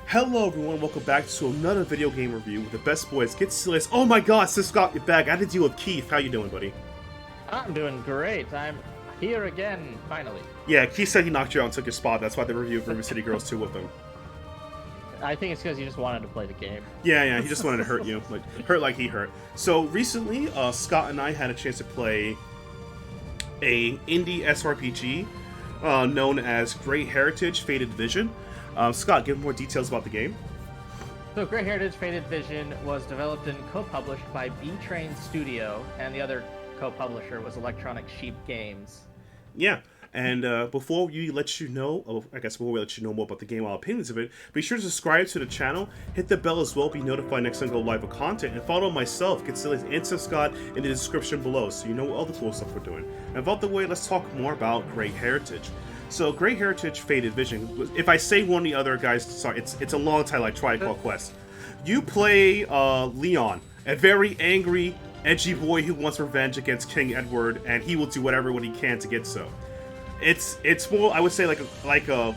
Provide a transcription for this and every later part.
Hello everyone, welcome back to another video game review with the best boys, Getselious. Oh my god, Sithscott, you're back. I had to deal with Keith. How you doing, buddy? I'm doing great. I'm here again, finally. Yeah, Keith said he knocked you out and took your spot. That's why they reviewed River City Girls 2 with him. I think it's because you just wanted to play the game. Yeah, he just wanted to hurt you. Hurt like he hurt. So recently, Scott and I had a chance to play a indie SRPG known as Great Heritage Faded Vision. Scott, give more details about the game. So Great Heritage Faded Vision was developed and co-published by B-Train Studio, and the other co-publisher was Electronic Sheep Games. Yeah, and before we let you know more about the game, our opinions of it, be sure to subscribe to the channel, hit the bell as well, be notified next time I go live with content, and follow myself, Getselious and Sithscott, in the description below, so you know all the cool stuff we're doing. And about the way, let's talk more about Great Heritage. So, Great Heritage Faded Vision, if I say one of the other guys, sorry, it's a long title like Triangle Quest. You play Leon, a very angry, edgy boy who wants revenge against King Edward, and he will do whatever he can to get so. It's more, I would say, like a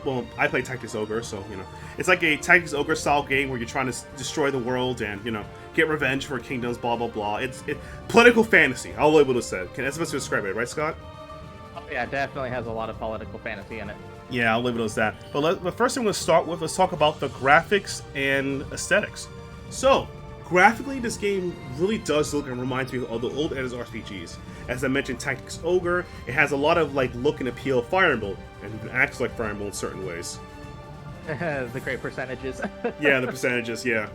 well, I play Tactics Ogre, so, you know. It's like a Tactics Ogre style game where you're trying to destroy the world and, you know, get revenge for kingdoms, blah, blah, blah. It's political fantasy, I'll be able to say. That's the best to describe it, right, Scott? Oh, yeah, it definitely has a lot of political fantasy in it. Yeah, I'll leave it as that. But the first thing we'll start with, let's talk about the graphics and aesthetics. So, graphically, this game really does look and reminds me of the old Edis RPGs. As I mentioned, Tactics Ogre, it has a lot of like look and appeal of Fire Emblem, and even acts like Fire Emblem in certain ways. The great percentages. Yeah, the percentages, yeah.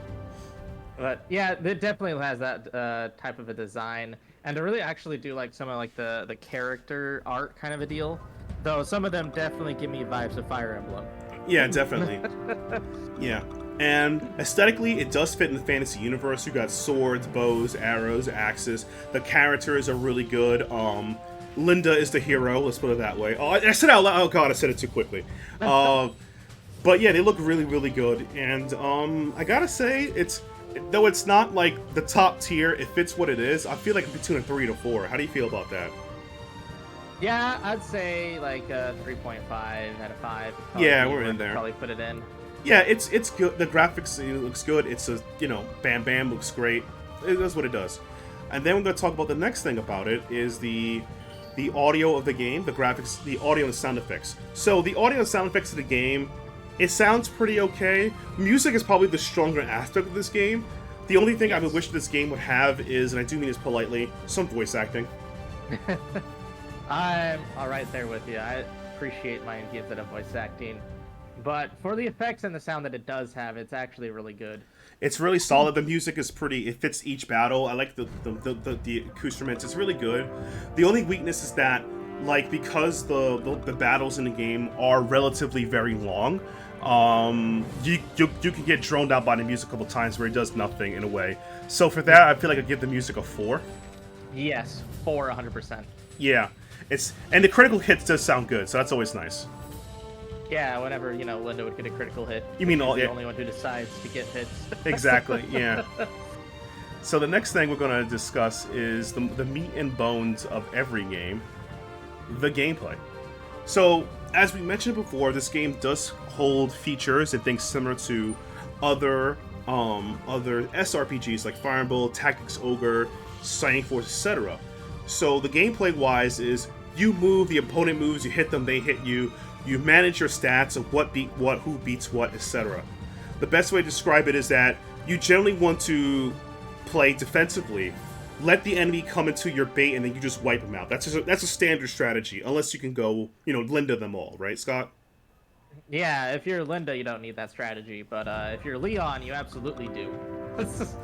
But yeah, it definitely has that type of a design, and to really actually do like some of like the character art kind of a deal. Though some of them definitely give me vibes of Fire Emblem. Yeah, definitely. Yeah. And aesthetically, it does fit in the fantasy universe. You got swords, bows, arrows, axes. The characters are really good. Linda is the hero, let's put it that way. Oh, I said it out loud. Oh god, I said it too quickly. But yeah, they look really, really good. And I gotta say, though it's not like the top tier, it fits what it is. I feel like between a 3 to 4. How do you feel about that? Yeah, I'd say like 3.5 out of 5. Yeah, we're in there. Probably put it in. Yeah, it's good. The graphics, it looks good. It's a, you know, Bam Bam looks great. It does what it does. And then we're going to talk about the next thing about it is the audio of the game, the graphics, the audio and sound effects. So the audio and sound effects of the game, it sounds pretty okay. Music is probably the stronger aspect of this game. The only thing I would wish this game would have is, and I do mean this politely, some voice acting. I'm alright there with you. I appreciate my gift of voice acting. But for the effects and the sound that it does have, it's actually really good. It's really solid. The music is pretty, it fits each battle. I like the accoutrements. It's really good. The only weakness is that, like, because the battles in the game are relatively very long, you can get droned out by the music a couple times where it does nothing in a way. So for that, I feel like I'd give the music a 4. Yes, 100%. Yeah, and the critical hits does sound good, so that's always nice. Yeah, whenever, you know, Linda would get a critical hit. You mean the only one who decides to get hits. Exactly, yeah. So the next thing we're going to discuss is the meat and bones of every game, the gameplay. So, as we mentioned before, this game does hold features and things similar to other SRPGs like Fire Emblem, Tactics Ogre, Shining Force, etc. So the gameplay-wise is you move, the opponent moves, you hit them, they hit you. You manage your stats of what beat what, who beats what, etc. The best way to describe it is that you generally want to play defensively, let the enemy come into your bait, and then you just wipe them out. That's a standard strategy, unless you can go, you know, Linda them all, right, Scott? Yeah, if you're Linda, you don't need that strategy, but if you're Leon, you absolutely do.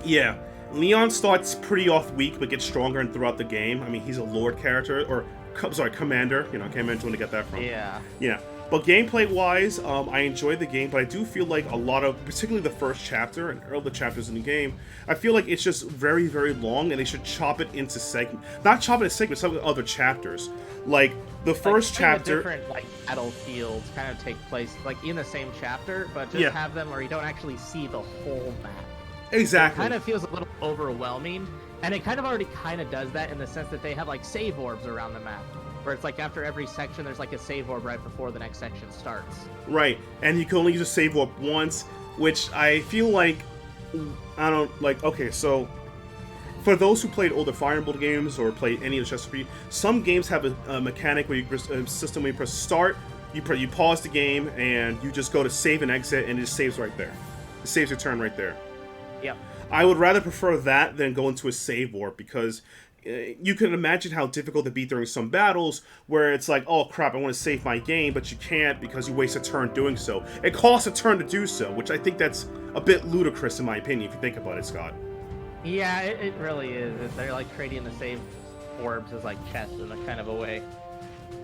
Yeah, Leon starts pretty off weak, but gets stronger and throughout the game. I mean, he's a Lord character, or commander. You know, I can't remember when to get that from. Yeah. Yeah. But gameplay-wise, I enjoyed the game, but I do feel like a lot of, particularly the first chapter and early chapters in the game, I feel like it's just very, very long, and they should chop it into segments. Not chop it into segments, some other chapters. Like, the first chapter... different, like, battlefields kind of take place, like, in the same chapter, but just have them where you don't actually see the whole map. Exactly. It kind of feels a little overwhelming, and it kind of already kind of does that in the sense that they have, like, save orbs around the map. where it's like after every section, there's like a save orb right before the next section starts. Right, and you can only use a save warp once, which I feel like, I don't, like, okay, so, for those who played older Fire Emblem games, or played any of the Chesterfield, some games have a mechanic where a system where you press start, you pause the game, and you just go to save and exit, and it just saves right there. It saves your turn right there. Yep. I would rather prefer that than go into a save warp, because you can imagine how difficult it be during some battles where it's like, oh crap, I want to save my game, but you can't because you waste a turn doing so. It costs a turn to do so, which I think that's a bit ludicrous in my opinion, if you think about it, Scott. Yeah, it really is. They're like creating the save orbs as like chests in a kind of a way.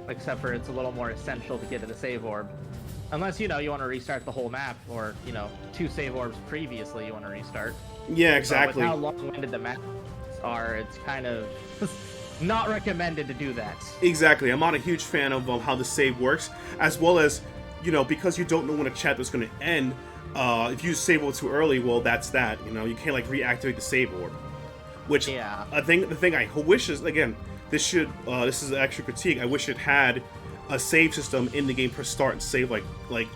Except for it's a little more essential to get to the save orb. Unless, you want to restart the whole map, or, 2 save orbs previously you want to restart. Yeah, exactly. But with how long-winded the maps are, it's kind of not recommended to do that. Exactly. I'm not a huge fan of how the save works, as well as, because you don't know when a chapter's going to end, if you save it too early, well, that's that. You can't, like, reactivate the save orb. Which, yeah. the thing I wish is, again, this is an extra critique, I wish it had a save system in the game per start and save like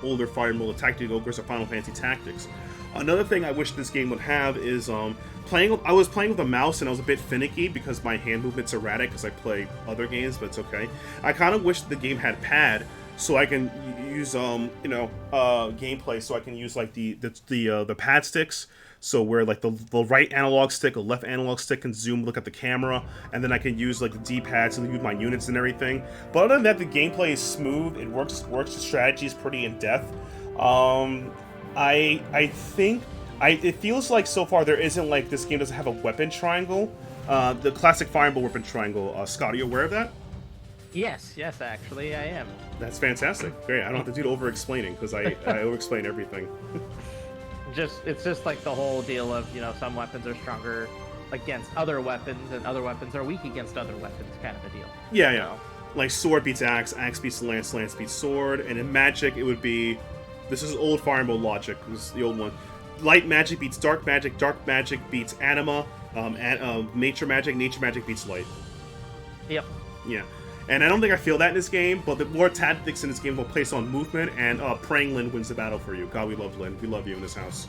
older Fire Emblem Tactical Ogres or Final Fantasy Tactics. Another thing I wish this game would have is I was playing with a mouse and I was a bit finicky because my hand movement's erratic because I play other games, but it's okay. I kind of wish the game had pad so I can use gameplay, so I can use like the pad sticks. So where like the right analog stick or left analog stick can zoom, look at the camera, and then I can use like the D-pads and use my units and everything. But other than that, the gameplay is smooth. It works. The strategy is pretty in depth. I think it feels like so far there isn't like this game doesn't have a weapon triangle. The classic Fire Emblem weapon triangle. Scott, are you aware of that? Yes, actually I am. That's fantastic. Great. I don't have to do the over-explaining because I over-explain everything. It's just like the whole deal of, some weapons are stronger against other weapons and other weapons are weak against other weapons, kind of a deal. Yeah. Like sword beats axe, axe beats lance, lance beats sword, and in magic it would be, this is old Fire Emblem logic, this is the old one. Light magic beats dark magic beats anima, nature magic beats light. Yep. Yeah. And I don't think I feel that in this game, but the more tactics in this game will place on movement, and praying Lynn wins the battle for you. God, we love Lynn. We love you in this house.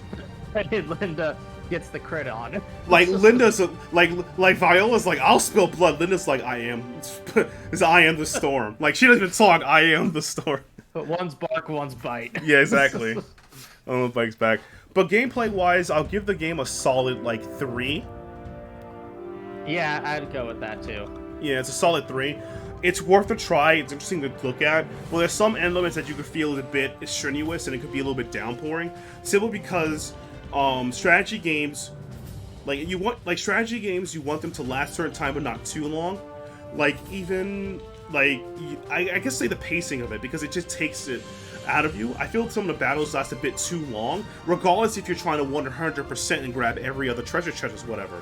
Linda gets the crit on. Like, Linda's, like Viola's like, I'll spill blood. Linda's like, I am the storm. Like, she doesn't even talk, I am the storm. But one's bark, one's bite. Yeah, exactly. Oh, bike's back. But gameplay-wise, I'll give the game a solid, 3. Yeah, I'd go with that, too. Yeah, it's a solid 3. It's worth a try. It's interesting to look at. Well, there's some elements that you could feel is a bit strenuous and it could be a little bit downpouring. Simply because strategy games, you want them to last certain time but not too long. I guess say the pacing of it, because it just takes it out of you. I feel some of the battles last a bit too long, regardless if you're trying to 100% and grab every other treasure chest or whatever.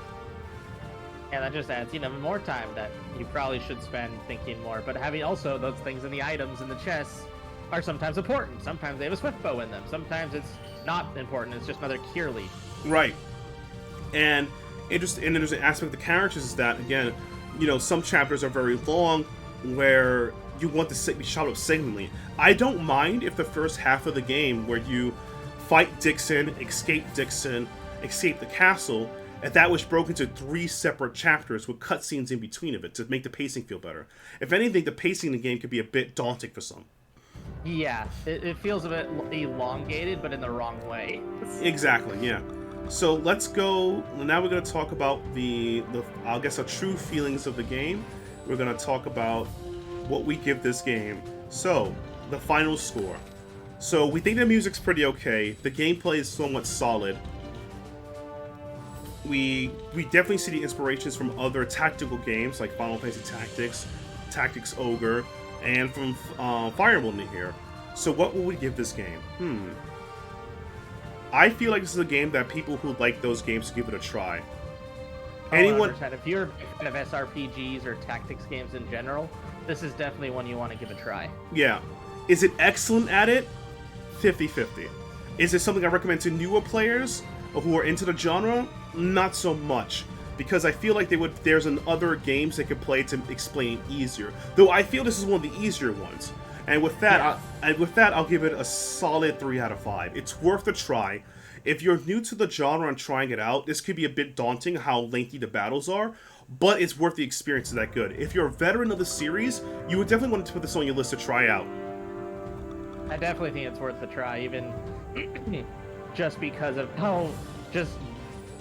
And that just adds, more time that you probably should spend thinking more. But having also those things in the items in the chests are sometimes important. Sometimes they have a swift bow in them. Sometimes it's not important. It's just another cure leaf. Right. And there's an aspect of the characters is that, again, some chapters are very long where you want to be shot up segmentally. I don't mind if the first half of the game where you fight Dixon, escape the castle, and that was broken into 3 separate chapters with cutscenes in between of it to make the pacing feel better. If anything, the pacing in the game could be a bit daunting for some. Yeah, it feels a bit elongated, but in the wrong way. Exactly, yeah. So let's go. Now we're going to talk about the I guess, our true feelings of the game. We're going to talk about what we give this game. So, the final score. So, we think the music's pretty okay. The gameplay is somewhat solid. We definitely see the inspirations from other tactical games like Final Fantasy Tactics, Tactics Ogre, and from Fire Emblem here. So what will we give this game? I feel like this is a game that people who like those games give it a try. Anyone? 100%. If you're a fan of SRPGs or tactics games in general, this is definitely one you want to give a try. Yeah. Is it excellent at it? 50-50. Is it something I recommend to newer players who are into the genre? Not so much, because I feel like there's other games they could play to explain easier. Though I feel this is one of the easier ones. And with that, I'll give it a solid 3 out of 5. It's worth a try. If you're new to the genre and trying it out, this could be a bit daunting how lengthy the battles are, but it's worth the experience. It's that good. If you're a veteran of the series, you would definitely want to put this on your list to try out. I definitely think it's worth the try, even just because of how just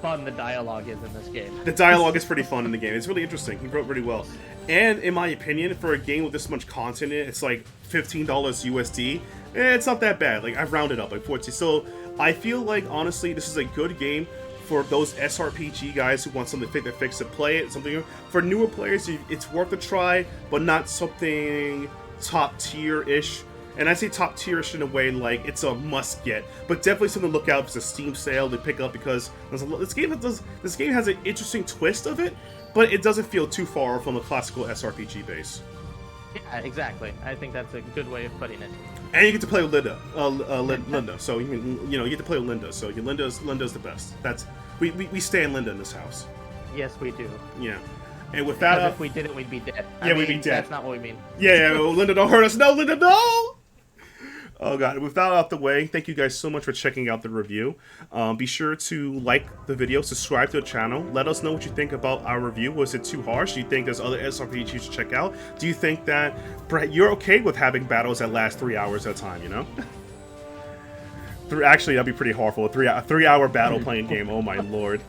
fun the dialogue is in this game. The dialogue is pretty fun in the game. It's really interesting. He wrote really well. And in my opinion, for a game with this much content in it, it's like $15 USD. It's not that bad. Like, I've rounded up like 40. So I feel like, honestly, this is a good game for those SRPG guys who want something to fix to play it. Something for newer players, it's worth a try, but not something top tier-ish. And I say top tier-ish in a way like it's a must get, but definitely something to look out. If it's a Steam sale to pick up, because this game has an interesting twist of it, but it doesn't feel too far from the classical SRPG base. Yeah, exactly. I think that's a good way of putting it. And you get to play with Linda. Linda. So you get to play with Linda. So Linda's the best. We stand Linda in this house. Yes, we do. Yeah. And with that, if we did it, we'd be dead. We'd be dead. That's not what we mean. Yeah. Linda, don't hurt us. No, Linda, no. Oh god, with that out the way, thank you guys so much for checking out the review. Be sure to like the video, subscribe to the channel, let us know what you think about our review. Was it too harsh? Do you think there's other SRPGs you should check out? Do you think that you're okay with having battles that last 3 hours at a time, you know? Actually, that'd be pretty horrible. A 3-hour battle playing game, oh my lord.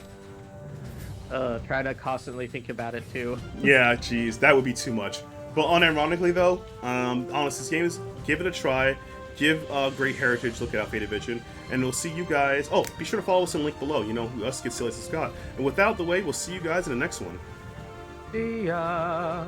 Try to constantly think about it too. Yeah, geez, that would be too much. But unironically though, honestly, this game is, give it a try. Give Great Heritage, look out Faded Vision, and we'll see you guys. Oh, be sure to follow us in the link below. You know, us, Getselious and Sithscott. And without the way, we'll see you guys in the next one. See ya.